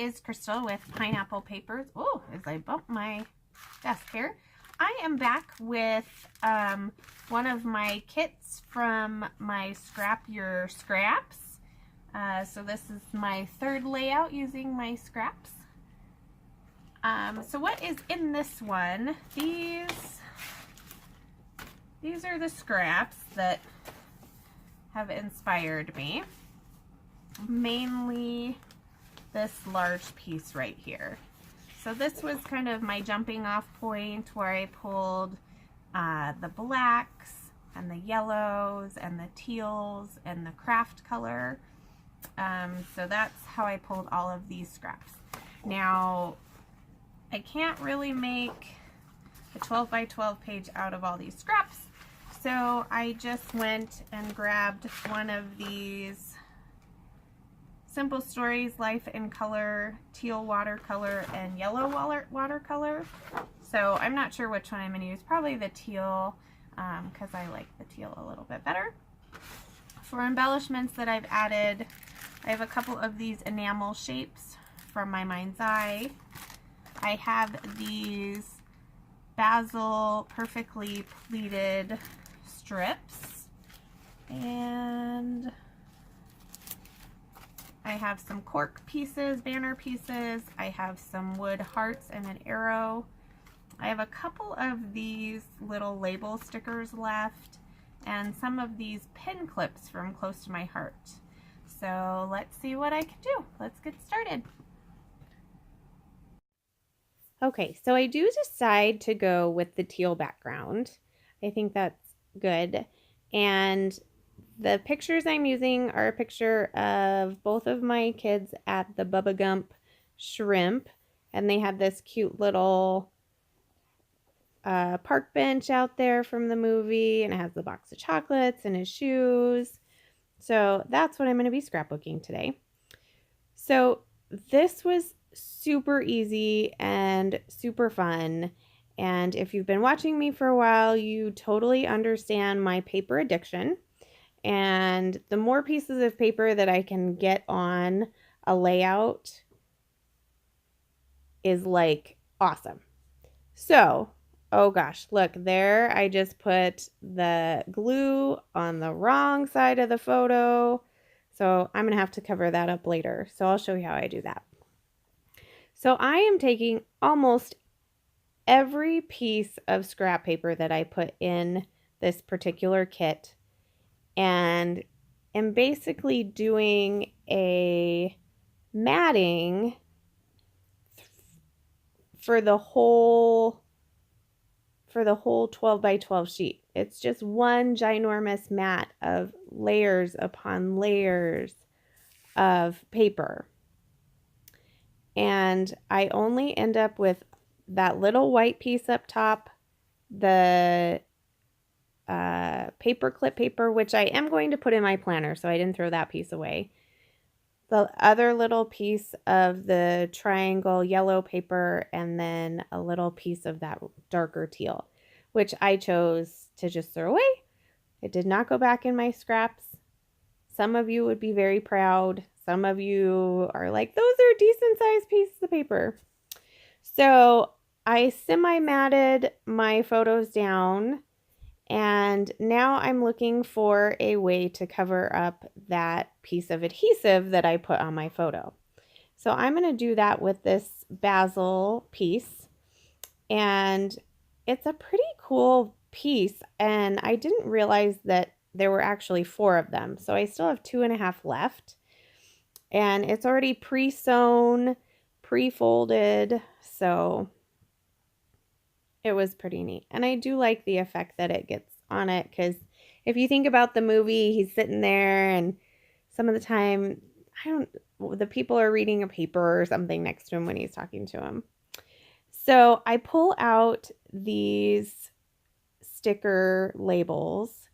is Crystal with Pineapple Papers. Oh, as I bump my desk here. I am back with one of my kits from my Scrap Your Scraps. So this is my third layout using my scraps. So what is in this one? These are the scraps that have inspired me. Mainly this large piece right here. So this was kind of my jumping off point where I pulled the blacks and the yellows and the teals and the craft color. So that's how I pulled all of these scraps. Now, I can't really make a 12 by 12 page out of all these scraps. So I just went and grabbed one of these Simple Stories Life in Color, teal watercolor, and yellow watercolor. So I'm not sure which one I'm going to use. Probably the teal, because I like the teal a little bit better. For embellishments that I've added, I have a couple of these enamel shapes from my mind's eye. I have these basil perfectly pleated strips, and I have some cork pieces, banner pieces. I have some wood hearts and an arrow. I have a couple of these little label stickers left and some of these pin clips from Close to My Heart. So let's see what I can do. Let's get started. Okay, so I do decide to go with the teal background. I think that's good. And the pictures I'm using are a picture of both of my kids at the Bubba Gump Shrimp. And they have this cute little park bench out there from the movie. And it has the box of chocolates and his shoes. So that's what I'm going to be scrapbooking today. So this was super easy and super fun. And if you've been watching me for a while, you totally understand my paper addiction. And the more pieces of paper that I can get on a layout is like awesome. So, oh gosh, look there. I just put the glue on the wrong side of the photo. So I'm going to have to cover that up later. So I'll show you how I do that. So I am taking almost every piece of scrap paper that I put in this particular kit and am basically doing a matting for the whole 12 by 12 sheet. It's just one ginormous mat of layers upon layers of paper. And I only end up with that little white piece up top, the paper clip paper, which I am going to put in my planner, so I didn't throw that piece away. The other little piece of the triangle yellow paper, and then a little piece of that darker teal, which I chose to just throw away. It did not go back in my scraps. Some of you would be very proud. Some of you are like, those are decent sized pieces of paper. So I semi-matted my photos down, and now I'm looking for a way to cover up that piece of adhesive that I put on my photo. So I'm going to do that with this basil piece, and it's a pretty cool piece, and I didn't realize that there were actually 4 of them. So I still have 2.5 left, and it's already pre-sewn, pre-folded, so it was pretty neat. And I do like the effect that it gets on it, because if you think about the movie, he's sitting there and some of the time, the people are reading a paper or something next to him when he's talking to him. So I pull out these sticker labels,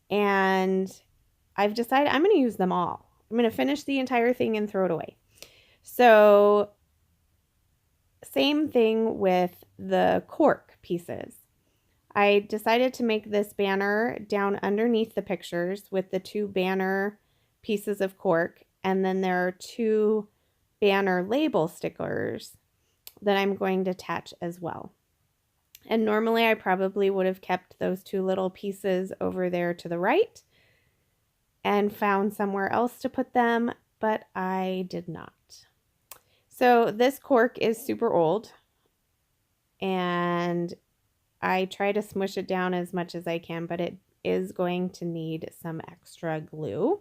and I've decided I'm going to use them all. I'm going to finish the entire thing and throw it away. So same thing with the cork pieces. I decided to make this banner down underneath the pictures with the 2 banner pieces of cork, and then there are 2 banner label stickers that I'm going to attach as well. And normally I probably would have kept those two little pieces over there to the right and found somewhere else to put them, but I did not. So this cork is super old, and I try to smush it down as much as I can, but it is going to need some extra glue.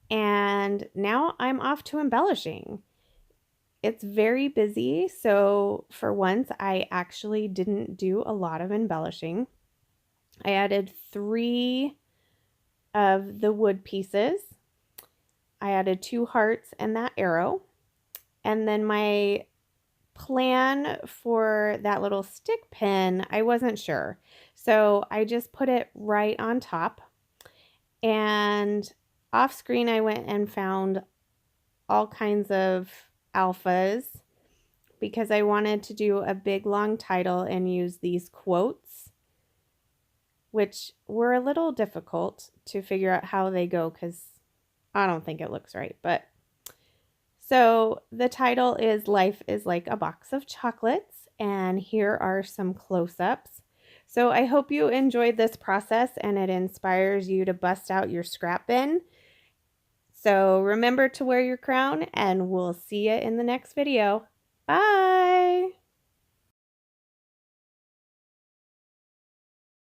And now I'm off to embellishing. It's very busy, so for once I actually didn't do a lot of embellishing. I added 3 of the wood pieces. I added 2 hearts and that arrow. And then my plan for that little stick pin, I wasn't sure. So I just put it right on top. And off screen, I went and found all kinds of alphas because I wanted to do a big long title and use these quotes, which were a little difficult to figure out how they go because I don't think it looks right. But so the title is Life is Like a Box of Chocolates, and here are some close-ups. So I hope you enjoyed this process and it inspires you to bust out your scrap bin. So remember to wear your crown, and we'll see you in the next video. Bye!